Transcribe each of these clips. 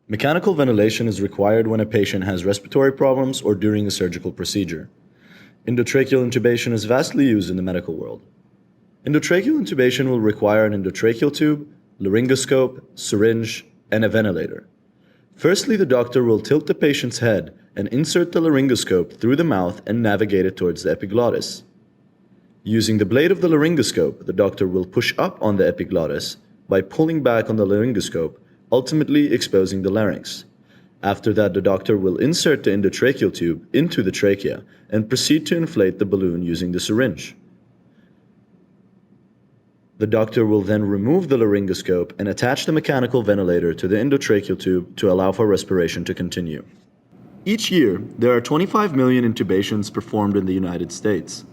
Mechanical ventilation is required when a patient has respiratory problems or during a surgical procedure. Endotracheal intubation is vastly used in the medical world. Endotracheal intubation will require an endotracheal tube, laryngoscope, syringe, and a ventilator. Firstly, the doctor will tilt the patient's head and insert the laryngoscope through the mouth and navigate it towards the epiglottis. Using the blade of the laryngoscope, the doctor will push up on the epiglottis by pulling back on the laryngoscope, ultimately exposing the larynx. After that, the doctor will insert the endotracheal tube into the trachea and proceed to inflate the balloon using the syringe. The doctor will then remove the laryngoscope and attach the mechanical ventilator to the endotracheal tube to allow for respiration to continue. Each year, there are 25 million intubations performed in the United States.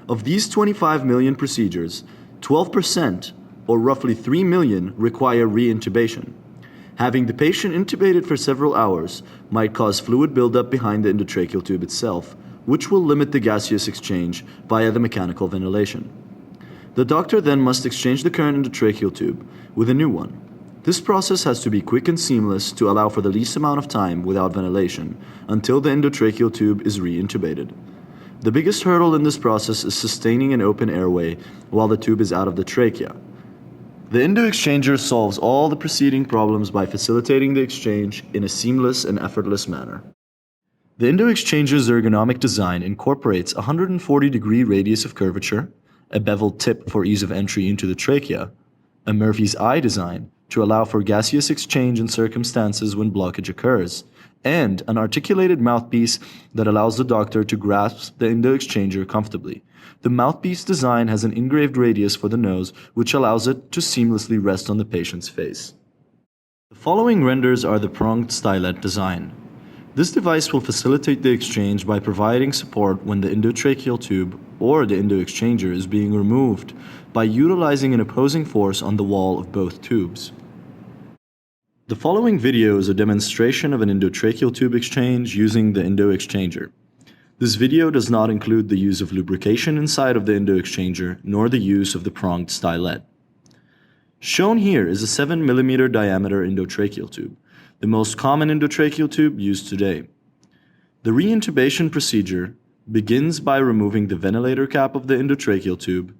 Of these 25 million procedures, 12%, or roughly 3 million, require re-intubation. Having the patient intubated for several hours might cause fluid buildup behind the endotracheal tube itself, which will limit the gaseous exchange via the mechanical ventilation. The doctor then must exchange the current endotracheal tube with a new one. This process has to be quick and seamless to allow for the least amount of time without ventilation until the endotracheal tube is re-intubated. The biggest hurdle in this process is sustaining an open airway while the tube is out of the trachea. The EndoXchanger solves all the preceding problems by facilitating the exchange in a seamless and effortless manner. The EndoXchanger's ergonomic design incorporates a 140-degree radius of curvature, a beveled tip for ease of entry into the trachea, a Murphy's eye design to allow for gaseous exchange in circumstances when blockage occurs, and an articulated mouthpiece that allows the doctor to grasp the EndoXchanger comfortably. The mouthpiece design has an engraved radius for the nose, which allows it to seamlessly rest on the patient's face. The following renders are the pronged stylet design. This device will facilitate the exchange by providing support when the endotracheal tube or the EndoXchanger is being removed by utilizing an opposing force on the wall of both tubes. The following video is a demonstration of an endotracheal tube exchange using the EndoXchanger. This video does not include the use of lubrication inside of the EndoXchanger nor the use of the pronged stylet. Shown here is a 7 mm diameter endotracheal tube, the most common endotracheal tube used today. The re-intubation procedure begins by removing the ventilator cap of the endotracheal tube.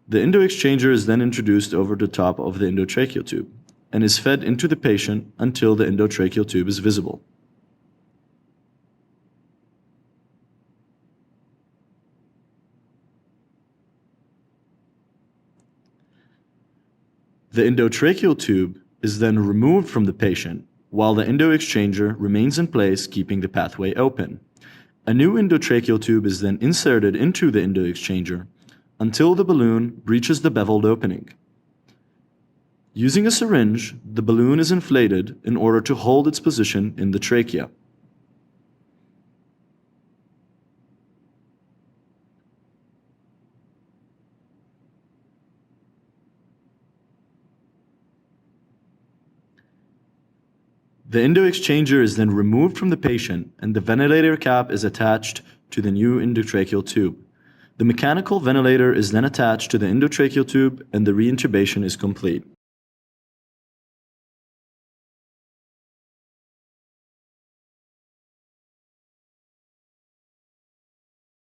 The EndoXchanger is then introduced over the top of the endotracheal tube and is fed into the patient until the endotracheal tube is visible. The endotracheal tube is then removed from the patient, while the EndoXchanger remains in place, keeping the pathway open. A new endotracheal tube is then inserted into the EndoXchanger until the balloon reaches the beveled opening. Using a syringe, the balloon is inflated in order to hold its position in the trachea. The EndoXchanger is then removed from the patient and the ventilator cap is attached to the new endotracheal tube. The mechanical ventilator is then attached to the endotracheal tube and the re-intubation is complete.